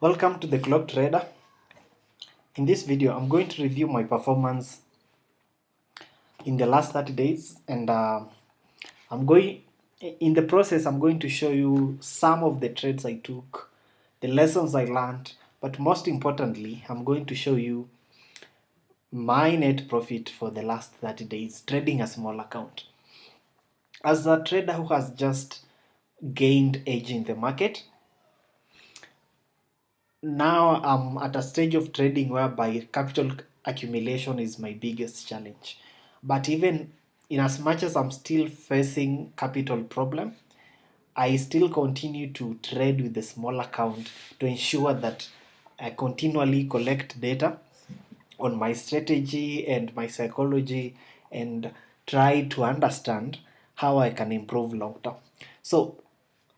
Welcome to the Clock Trader. In this video, I'm going to review my performance in the last 30 days, and in the process, I'm going to show you some of the trades I took, the lessons I learned, but most importantly, I'm going to show you my net profit for the last 30 days trading a small account. As a trader who has just gained edge in the market, now I'm at a stage of trading whereby capital accumulation is my biggest challenge. But even in as much as I'm still facing capital problem, I still continue to trade with the small account to ensure that I continually collect data on my strategy and my psychology and try to understand how I can improve long term. So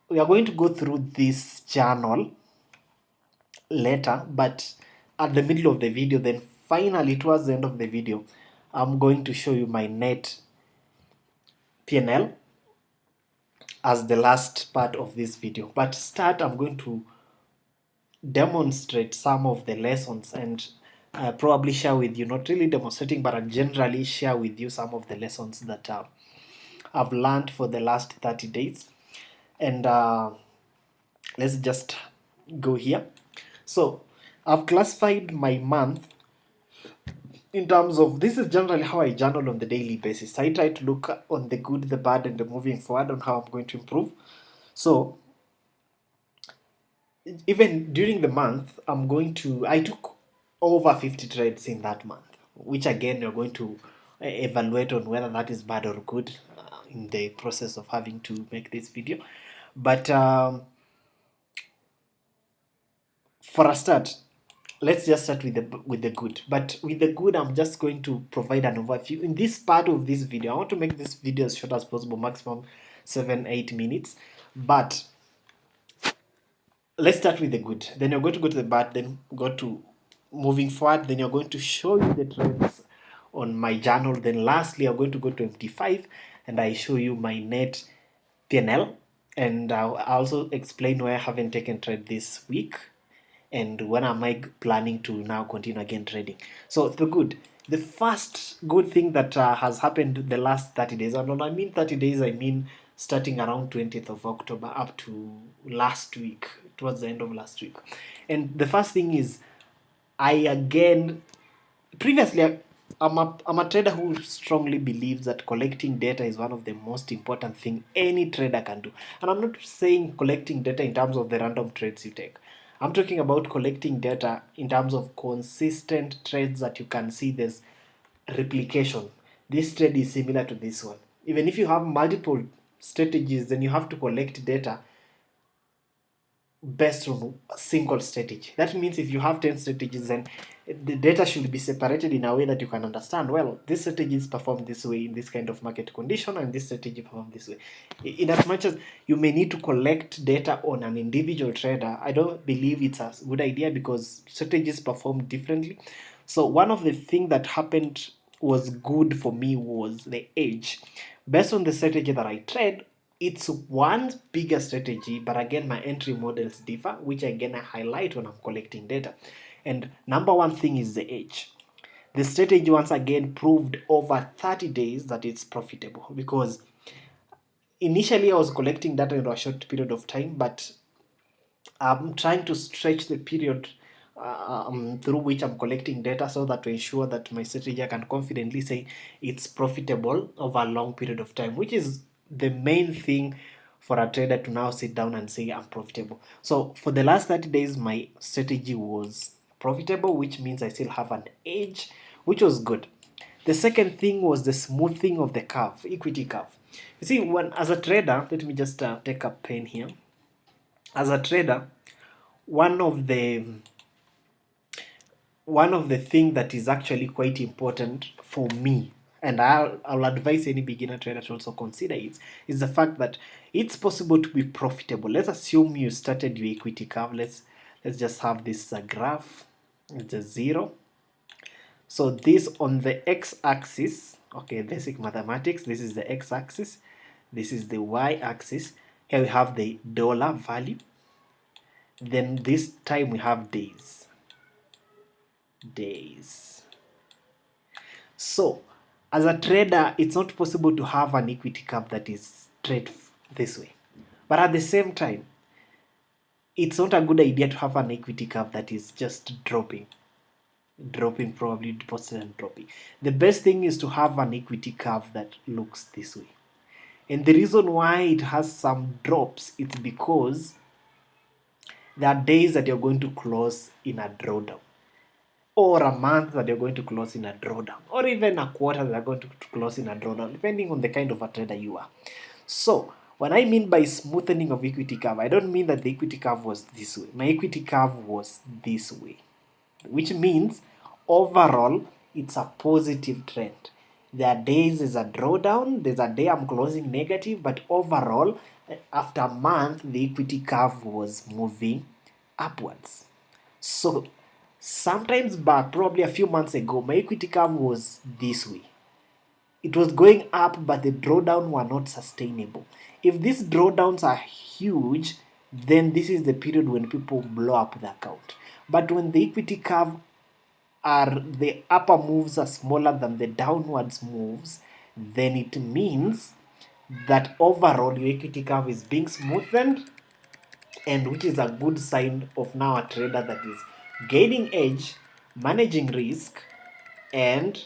we are going to go through this journal later, but at the middle of the video, then finally towards the end of the video, I'm going to show you my net P&L as the last part of this video. But start, I'm going to demonstrate some of the lessons and probably share with you, not really demonstrating, but I generally share with you some of the lessons that I've learned for the last 30 days. And let's just go here. So I've classified my month in terms of, this is generally how I journal on the daily basis. I try to look on the good, the bad, and the moving forward on how I'm going to improve. So even during the month, I took over 50 trades in that month, which again, you're going to evaluate on whether that is bad or good in the process of having to make this video. But for a start, let's just start with the good. But with the good, I'm just going to provide an overview in this part of this video. I want to make this video as short as possible, maximum 7-8 minutes. But let's start with the good, then you're going to go to the bad, then go to moving forward, then you're going to show you the trends on my journal, then lastly I'm going to go to MT5 and I show you my net P&L, and I'll also explain why I haven't taken trade this week and when am I planning to now continue again trading. So the good, the first good thing that has happened the last 30 days, and when I mean 30 days, I mean starting around 20th of October up to last week, towards the end of last week. And the first thing is, I again, previously, I'm a trader who strongly believes that collecting data is one of the most important thing any trader can do. And I'm not saying collecting data in terms of the random trades you take. I'm talking about collecting data in terms of consistent trades that you can see there's replication. This trade is similar to this one. Even if you have multiple strategies, then you have to collect data based on a single strategy. That means if you have 10 strategies, then the data should be separated in a way that you can understand, well, this strategy is performed this way in this kind of market condition, and this strategy performed this way. In as much as you may need to collect data on an individual trader, I don't believe it's a good idea because strategies perform differently. So one of the things that happened was good for me was the edge. Based on the strategy that I trade, it's one bigger strategy, but again, my entry models differ, which again I highlight when I'm collecting data. And number one thing is the edge. The strategy once again proved over 30 days that it's profitable because initially I was collecting data in a short period of time, but I'm trying to stretch the period through which I'm collecting data so that to ensure that my strategy I can confidently say it's profitable over a long period of time, which is the main thing for a trader to now sit down and say I'm profitable. So for the last 30 days, my strategy was profitable, which means I still have an edge, which was good. The second thing was the smoothing of the curve, equity curve. You see, when as a trader, let me just take a pen here. As a trader, one of the thing that is actually quite important for me, and I'll advise any beginner trader to also consider it, is the fact that it's possible to be profitable. Let's assume you started your equity curve. Let's just have this graph. It's a 0. So this on the x-axis, okay, basic mathematics, this is the x-axis, this is the y-axis. Here we have the dollar value. Then this time we have days. So as a trader, it's not possible to have an equity curve that is straight this way. But at the same time, it's not a good idea to have an equity curve that is just dropping, probably deposited and dropping. The best thing is to have an equity curve that looks this way. And the reason why it has some drops, it's because there are days that you're going to close in a drawdown, or a month that you're going to close in a drawdown, or even a quarter that you're going to close in a drawdown, depending on the kind of a trader you are. So what I mean by smoothening of equity curve, I don't mean that the equity curve was this way. My equity curve was this way, which means overall it's a positive trend. There are days there's a drawdown, there's a day I'm closing negative, but overall, after a month, the equity curve was moving upwards. So sometimes back, probably a few months ago, my equity curve was this way. It was going up, but the drawdown were not sustainable. If these drawdowns are huge, then this is the period when people blow up the account. But when the equity curve are the upper moves are smaller than the downwards moves, then it means that overall your equity curve is being smoothened, and which is a good sign of now a trader that is gaining edge, managing risk, and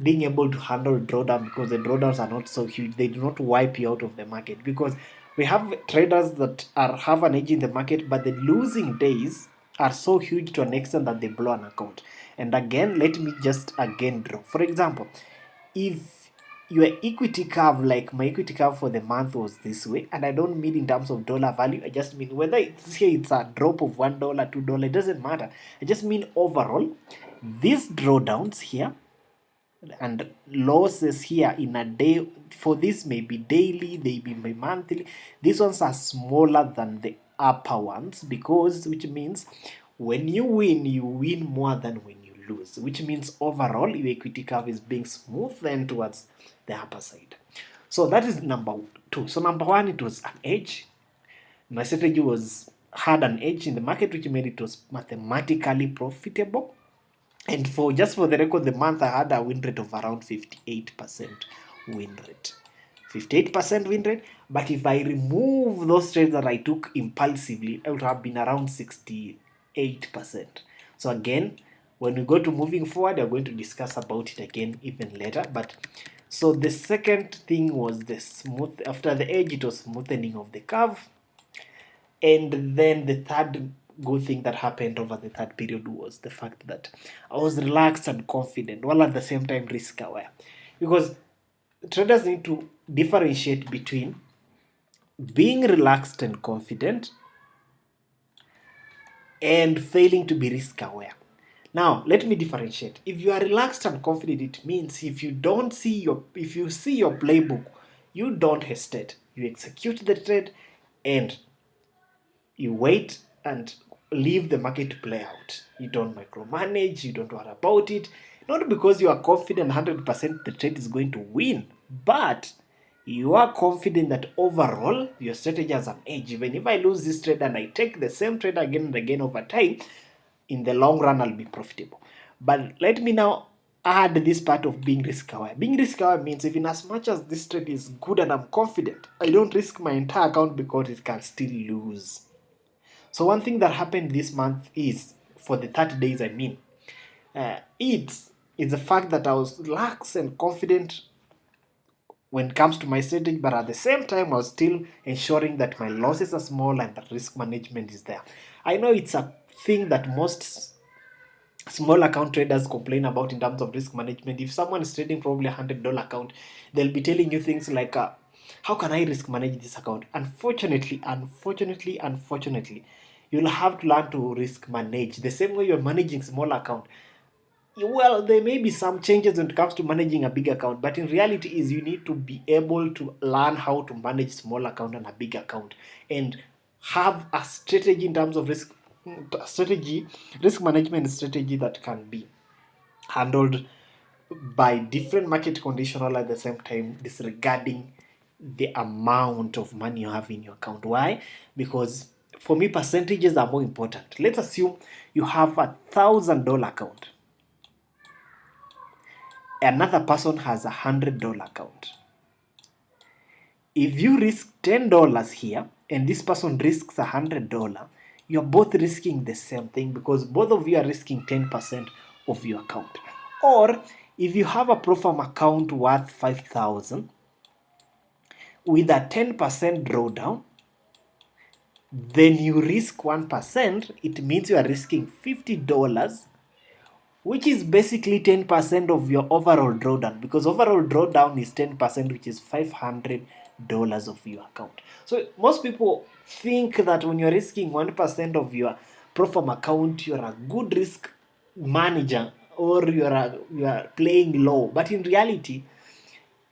being able to handle drawdown, because the drawdowns are not so huge. They do not wipe you out of the market, because we have traders that have an edge in the market, but the losing days are so huge to an extent that they blow an account. And again, let me just again draw. For example, if your equity curve, like my equity curve for the month was this way, and I don't mean in terms of dollar value, I just mean whether it's a drop of $1, $2, it doesn't matter. I just mean overall, these drawdowns here and losses here in a day, for this maybe daily, they be monthly, these ones are smaller than the upper ones, because which means when you win more than when you lose, which means overall your equity curve is being smoothed towards the upper side. So that is number two. So number one, it was an edge. My strategy had an edge in the market, which made it was mathematically profitable. And for the record, the month I had a win rate of around 58% win rate. 58% win rate. But if I remove those trades that I took impulsively, I would have been around 68%. So again, when we go to moving forward, we're going to discuss about it again even later. But so the second thing was after the edge, it was smoothening of the curve. And then the third good thing that happened over the third period was the fact that I was relaxed and confident, while at the same time risk aware. Because traders need to differentiate between being relaxed and confident and failing to be risk aware. Now, let me differentiate. If you are relaxed and confident, it means if you see your playbook, you don't hesitate. You execute the trade and you wait and leave the market to play out. You don't micromanage, you don't worry about it. Not because you are confident 100% the trade is going to win, but you are confident that overall your strategy has an edge. Even if I lose this trade and I take the same trade again and again over time, in the long run I'll be profitable. But let me now add this part of being risk aware. Being risk aware means even as much as this trade is good and I'm confident, I don't risk my entire account because it can still lose. So one thing that happened this month is, for the 30 days I mean, it's the fact that I was lax and confident when it comes to my strategy, but at the same time I was still ensuring that my losses are small and the risk management is there. I know it's a thing that most small account traders complain about in terms of risk management. If someone is trading probably $100 account, they'll be telling you things like, how can I risk manage this account? Unfortunately, you'll have to learn to risk manage the same way you're managing small account. Well, there may be some changes when it comes to managing a big account, but in reality is you need to be able to learn how to manage small account and a big account, and have a strategy in terms of risk management strategy that can be handled by different market conditions, all at the same time disregarding the amount of money you have in your account. Why? Because for me, percentages are more important. Let's assume you have $1,000 account. Another person has $100 account. If you risk $10 here and this person risks $100, you're both risking the same thing because both of you are risking 10% of your account. Or if you have a pro forma account worth 5,000 with a 10% drawdown, then you risk 1%, it means you are risking $50, which is basically 10% of your overall drawdown, because overall drawdown is 10%, which is $500 of your account. So most people think that when you're risking 1% of your pro forma account, you're a good risk manager or you are playing low. But in reality,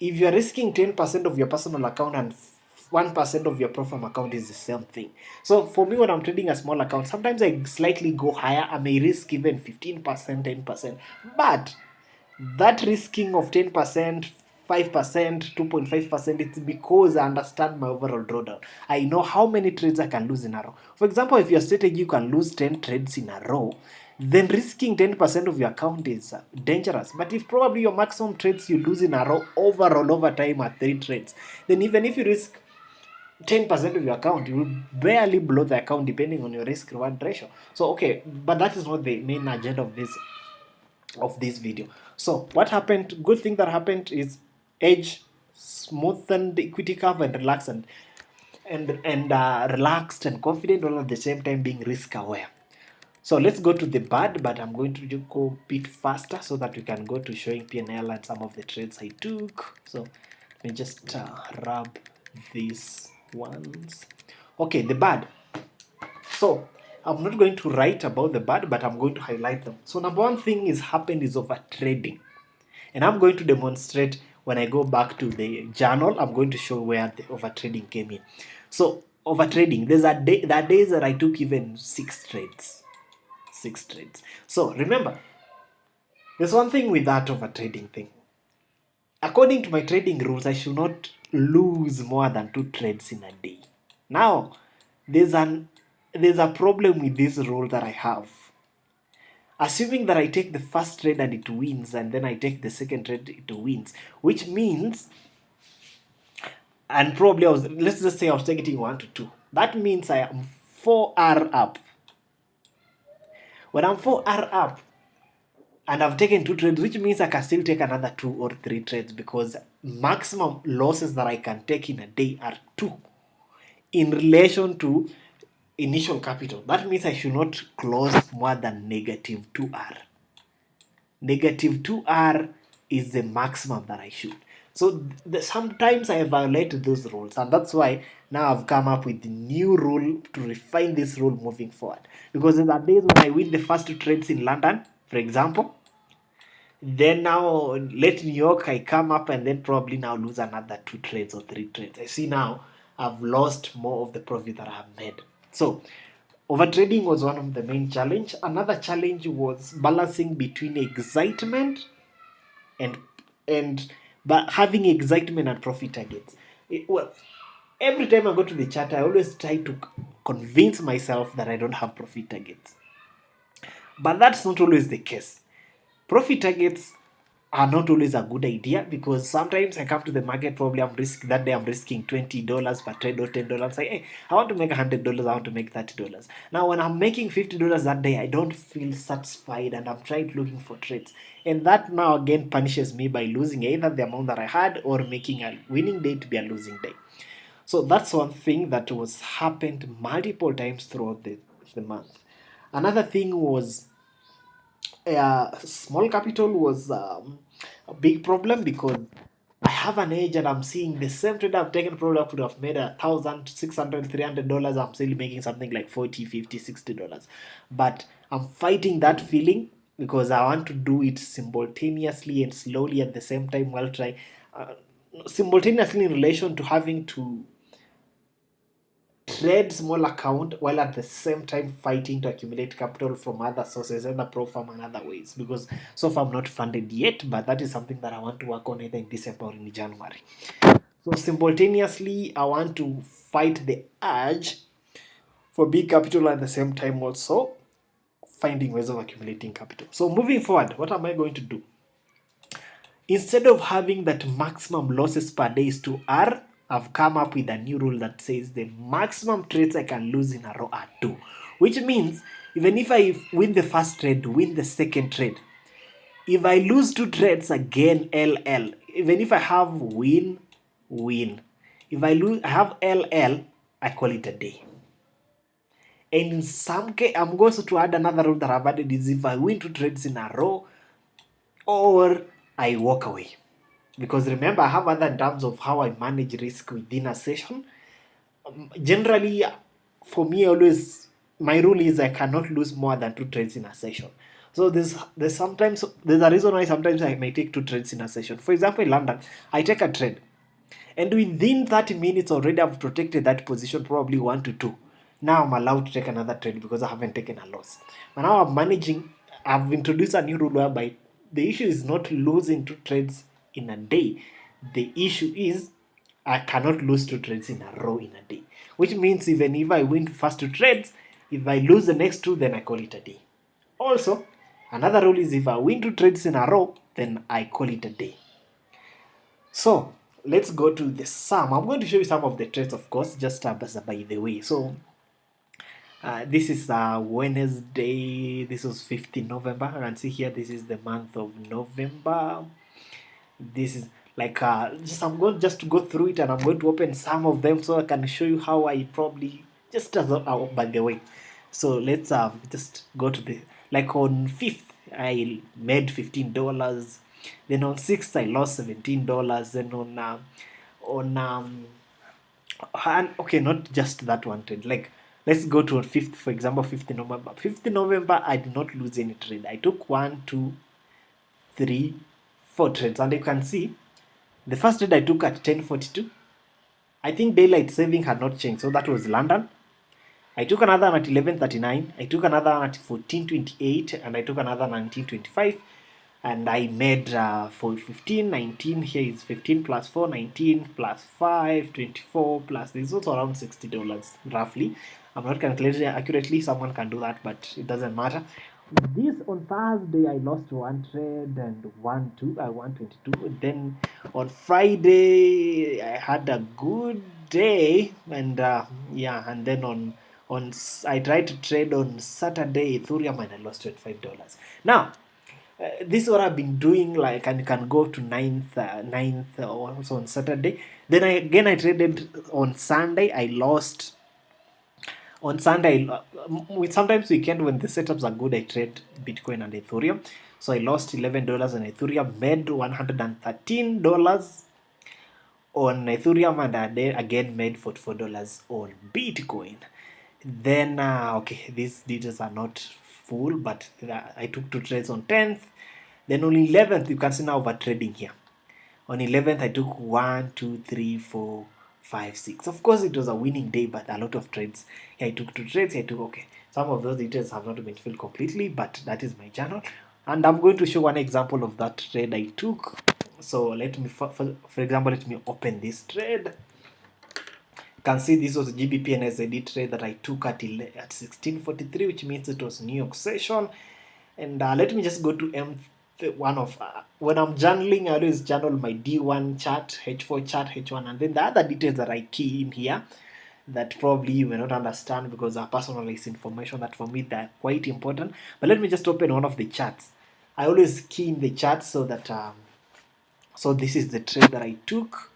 if you're risking 10% of your personal account and 1% of your pro forma account, is the same thing. So for me, when I'm trading a small account, sometimes I slightly go higher. I may risk even 15%, 10%. But that risking of 10%, 5%, 2.5%, it's because I understand my overall drawdown. I know how many trades I can lose in a row. For example, if your strategy you can lose 10 trades in a row, then risking 10% of your account is dangerous. But if probably your maximum trades you lose in a row overall over time are 3 trades, then even if you risk 10% of your account, you will barely blow the account depending on your risk reward ratio. So okay, but that is not the main agenda of this video. So what happened, good thing that happened is Edge smoothened the equity curve and relaxed and relaxed and confident, all at the same time being risk aware. So let's go to the bad, but I'm going to go a bit faster so that we can go to showing P&L and some of the trades I took. So let me just rub these ones. Okay, the bad. So I'm not going to write about the bad, but I'm going to highlight them. So number one thing is happened is over trading. And I'm going to demonstrate when I go back to the journal. I'm going to show where the overtrading came in. So overtrading, there are days that I took even 6 trades. 6 trades. So remember, there's one thing with that overtrading thing. According to my trading rules, I should not lose more than 2 trades in a day. Now, there's a problem with this rule that I have. Assuming that I take the first trade and it wins, and then I take the second trade, it wins, which means, and probably let's just say I was targeting 1 to 2. That means I am 4R up. When I'm 4R up and I've taken 2 trades, which means I can still take another 2 or 3 trades, because maximum losses that I can take in a day are 2 in relation to initial capital. That means I should not close more than negative 2R. Negative 2R is the maximum that I should. So sometimes I violate those rules, and that's why now I've come up with the new rule to refine this rule moving forward. Because in the days when I win the first 2 trades in London, for example, then now let New York, I come up and then probably now lose another 2 trades or 3 trades. I see now I've lost more of the profit that I have made. So overtrading was one of the main challenge. Another challenge was balancing between excitement and but having excitement and profit targets. Well, every time I go to the chart, I always try to convince myself that I don't have profit targets. But that's not always the case. Profit targets are not always a good idea, because sometimes I come to the market, probably I'm risking $20 per trade or $10. Like, hey, I want to make $100, I want to make $30. Now, when I'm making $50 that day, I don't feel satisfied and I'm trying looking for trades. And that now again punishes me by losing either the amount that I had or making a winning day to be a losing day. So that's one thing that was happened multiple times throughout the month. Another thing was small capital was a big problem, because I have an edge and I'm seeing the same trade I've taken, probably I could have made $1,600, $300. I'm still making something like $40, $50, $60. But I'm fighting that feeling, because I want to do it simultaneously and slowly at the same time, while trying simultaneously in relation to having to trade small account while at the same time fighting to accumulate capital from other sources, either pro farm and other ways, because so far I'm not funded yet, but that is something that I want to work on either in December or in January. So simultaneously I want to fight the urge for big capital, at the same time also finding ways of accumulating capital. So moving forward, what am I going to do? Instead of having that maximum losses per day is to R, I've come up with a new rule that says the maximum trades I can lose in a row are 2. Which means even if I win the first trade, win the second trade, if I lose 2 trades again, LL, even if I have win, win. If I have LL, I call it a day. And in some case, I'm going to add another rule that I've added is if I win 2 trades in a row, or I walk away. Because remember, I have other terms of how I manage risk within a session. Generally, for me, always my rule is I cannot lose more than 2 trades in a session. So there's a reason why sometimes I may take 2 trades in a session. For example, in London, I take a trade, and within 30 minutes already I've protected that position, probably 1 to 2. Now I'm allowed to take another trade because I haven't taken a loss. But now I've introduced a new rule whereby the issue is not losing 2 trades in a day. The issue is I cannot lose 2 trades in a row in a day. Which means even if I win first 2 trades, if I lose the next 2, then I call it a day. Also, another rule is if I win 2 trades in a row, then I call it a day. So let's go to the sum. I'm going to show you some of the trades, of course, just as by the way. So this is Wednesday. This was 15 November. You can see here, this is the month of November. This is like I'm going just to go through it, and I'm going to open some of them so I can show you how I probably just as by the way. So let's just go to the, like on 5th I made $15. Then on 6th I lost $17. Then and okay, not just that one trade. Like let's go to 5th, for example, 5th November. 5th November I did not lose any trade. I took 1, 2, 3, 4 trades, and you can see the first trade I took at 10:42. I think daylight saving had not changed, so that was London. I took another one at 11:39. I took another one at 14:28, and I took another 19:25. And I made for 15, 19. Here is 15 plus 4, 19 plus 5, 24 plus. This is also around $60 roughly. I'm not calculating accurately. Someone can do that, but it doesn't matter. This on Thursday I lost 1 trade and 122. Then on Friday I had a good day, and yeah, and then I tried to trade on Saturday Ethereum and I lost $25. Now this is what I've been doing, like, and can go to 9th also on Saturday. Then I traded on Sunday. I lost on Sunday. With sometimes weekend when the setups are good, I trade Bitcoin and Ethereum. So I lost $11 on Ethereum, made $113 on Ethereum, and I again made $44 on Bitcoin. Then okay, these details are not full, but I took 2 trades on 10th. Then on 11th, you can see now over trading here. On 11th, I took 1, 2, 3, 4, 5, 6. Of course, it was a winning day, but a lot of trades. Here I took 2 trades. Here I took, okay, some of those details have not been filled completely, but that is my journal. And I'm going to show one example of that trade I took. So let me, for example, let me open this trade. You can see this was a GBP and SID trade that I took at 16:43, which means it was New York session. And let me just go to one of when I'm journaling, I always journal my D1 chart, H4 chart, H1, and then the other details that I key in here that probably you may not understand because are personalized information that for me they're quite important. But let me just open one of the charts. I always key in the chart so that so this is the trade that I took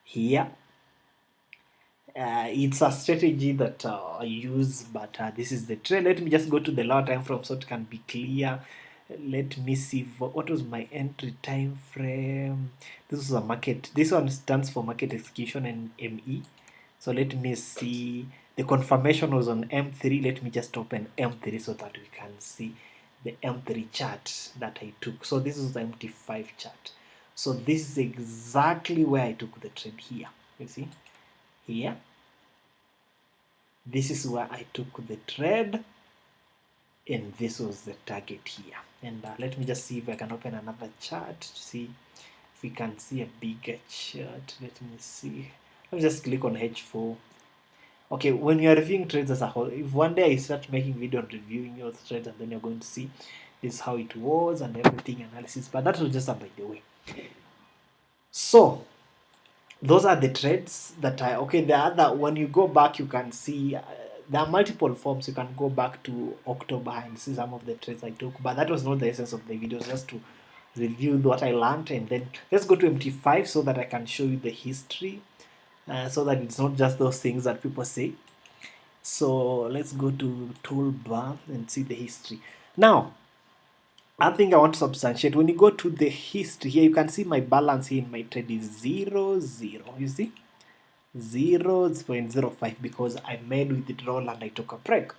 here. It's a strategy that I use, but this is the trade. Let me just go to the lower time frame so it can be clear. Let me see what was my entry time frame. This was a market. This one stands for market execution and ME. So let me see. The confirmation was on M3. Let me just open M3 so that we can see the M3 chart that I took. So this is the MT5 chart. So this is exactly where I took the trade here. You see here. This is where I took the trade, and this was the target here. And let me just see if I can open another chart to see if we can see a bigger chart. Let me see. Let me just click on H4. Okay, when you are reviewing trades as a whole, if one day I start making video on reviewing your trades, and then you're going to see this how it was and everything analysis, but that was just a by the way. So those are the trades that I okay. The other, when you go back, you can see there are multiple forms. You can go back to October and see some of the trades I took, but that was not the essence of the video. Just to review what I learned, and then let's go to MT5 so that I can show you the history, so that it's not just those things that people say. So let's go to toolbar and see the history. Now, I think I want to substantiate. When you go to the history here, you can see my balance here in my trade is 0, 0. You see? 0.05 because I made withdrawal and I took a break.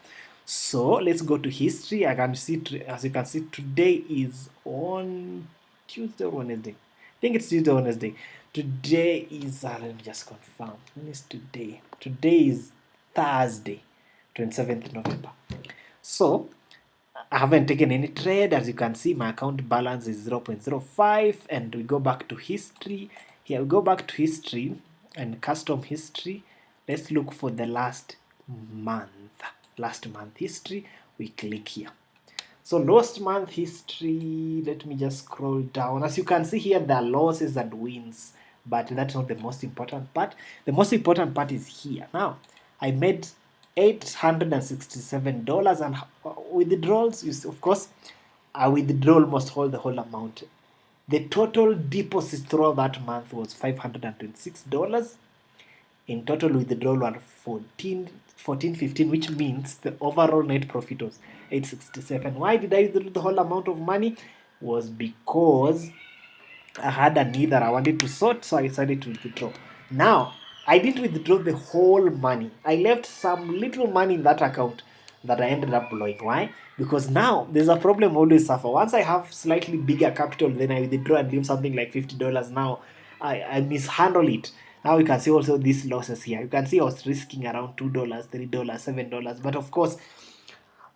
So let's go to history. I can see, as you can see, today is on Tuesday or Wednesday. I think it's Tuesday or Wednesday. Today is, let me just confirm. When is today? Today is Thursday, 27th November. So I haven't taken any trade. As you can see, my account balance is 0.05, and we go back to history. Here we go back to history and custom history. Let's look for the last month history. We click here. So last month history, let me just scroll down. As you can see here, there are losses and wins, but that's not the most important part. The most important part is here. Now, I made $867, and withdrawals, of course, I withdraw almost all the whole amount. The total deposits throughout that month was $526. In total withdrawal were 1415, which means the overall net profit was 867. Why did I withdraw the whole amount of money? Was because I had a need that I wanted to sort, so I decided to withdraw. Now, I didn't withdraw the whole money. I left some little money in that account that I ended up blowing. Why? Because now there's a problem I always suffer. Once I have slightly bigger capital, then I withdraw and leave something like $50. Now I mishandle it. Now you can see also these losses here. You can see I was risking around $2, $3, $7. But of course,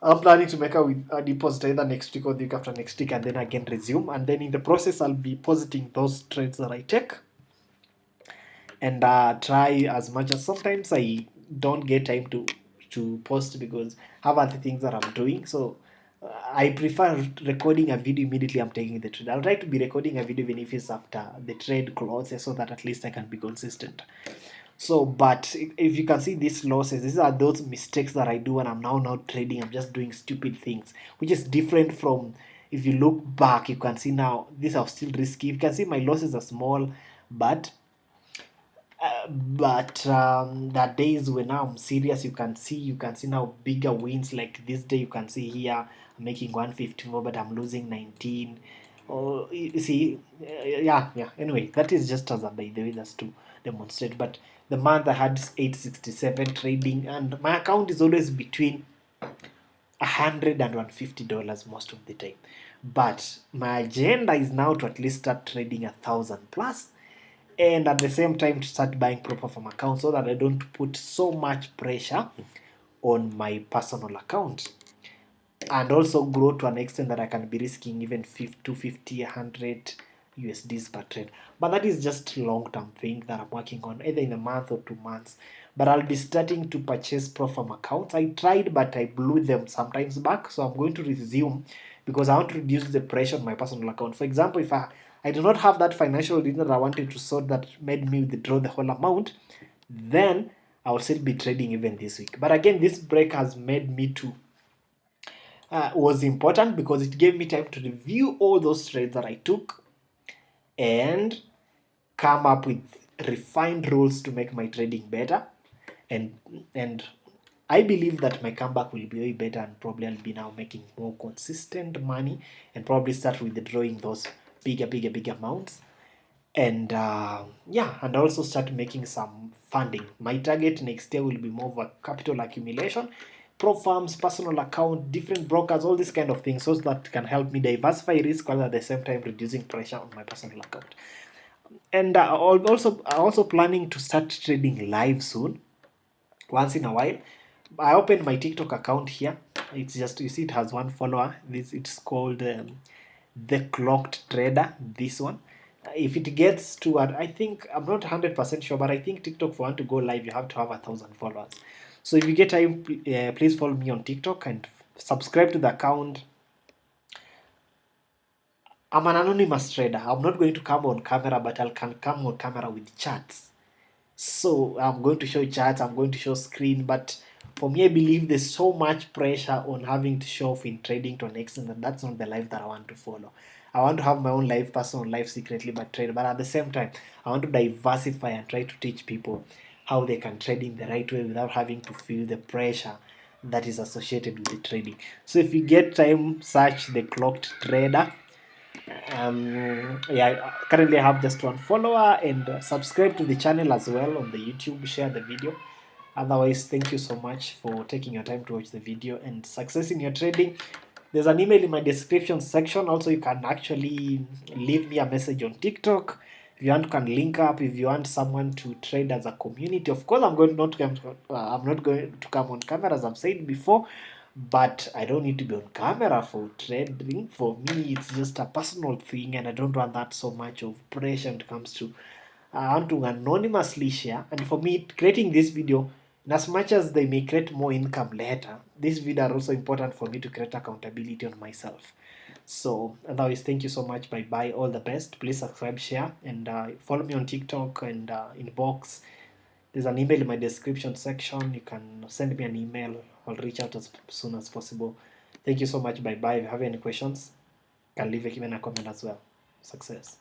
I'm planning to make a deposit either next week or the week after next week, and then again resume. And then in the process, I'll be positing those trades that I take, and try as much as sometimes I don't get time to post because I have other things that I'm doing. So I prefer recording a video immediately I'm taking the trade. I'll try to be recording a video even if it's after the trade closes, so that at least I can be consistent. So, but if you can see these losses, these are those mistakes that I do when I'm now not trading. I'm just doing stupid things, which is different from if you look back. You can see now these are still risky. You can see my losses are small, but that days when now I'm serious, you can see now bigger wins. Like this day, you can see here I'm making 154, but I'm losing 19. Oh, you see, yeah. Anyway, that is just as a by the way, that's to demonstrate. But the month I had 867 trading, and my account is always between $100 and $150 most of the time. But my agenda is now to at least start trading 1,000 plus, and at the same time to start buying proper from account, so that I don't put so much pressure on my personal account, and also grow to an extent that I can be risking even 250, 100 USDs per trade. But that is just long-term thing that I'm working on, either in a month or 2 months. But I'll be starting to purchase pro from accounts. I tried, but I blew them sometimes back, so I'm going to resume because I want to reduce the pressure on my personal account. For example, if I do not have that financial dinner that I wanted to sort that made me withdraw the whole amount, then I will still be trading even this week. But again, this break has made me to was important because it gave me time to review all those trades that I took and come up with refined rules to make my trading better. And I believe that my comeback will be way better, and probably I'll be now making more consistent money and probably start withdrawing those bigger amounts. And and also start making some funding. My target next year will be more of a capital accumulation, pro farms, personal account, different brokers, all these kind of things, so that can help me diversify risk while at the same time reducing pressure on my personal account. And also planning to start trading live soon, once in a while. I opened my TikTok account here. It's just, you see, it has one follower. It's called the clocked trader. This one, if it gets to, I think I'm not 100% sure, but I think TikTok, for one to go live, you have to have 1,000 followers. So if you get time, please follow me on TikTok and subscribe to the account. I'm an anonymous trader. I'm not going to come on camera, but I can come on camera with charts. So I'm going to show charts, I'm going to show screen, but for me, I believe there's so much pressure on having to show off in trading to an extent that that's not the life that I want to follow. I want to have my own life, personal life secretly, but trade. But at the same time, I want to diversify and try to teach people how they can trade in the right way without having to feel the pressure that is associated with the trading. So if you get time, search the clocked trader. Yeah, currently I have just one follower, and subscribe to the channel as well on the YouTube. Share the video. Otherwise, thank you so much for taking your time to watch the video, and success in your trading. There's an email in my description section. Also, you can actually leave me a message on TikTok. If you want, can link up. If you want someone to trade as a community, of course, I'm not going to come on camera, as I've said before. But I don't need to be on camera for trading. For me, it's just a personal thing, and I don't want that so much of pressure when it comes to. I want to anonymously share. And for me, creating this video, in as much as they may create more income later, this video are also important for me to create accountability on myself. So, otherwise, thank you so much. Bye bye. All the best. Please subscribe, share, and follow me on TikTok and inbox. There's an email in my description section. You can send me an email. I'll reach out as soon as possible. Thank you so much. Bye bye. If you have any questions, you can leave even a comment as well. Success.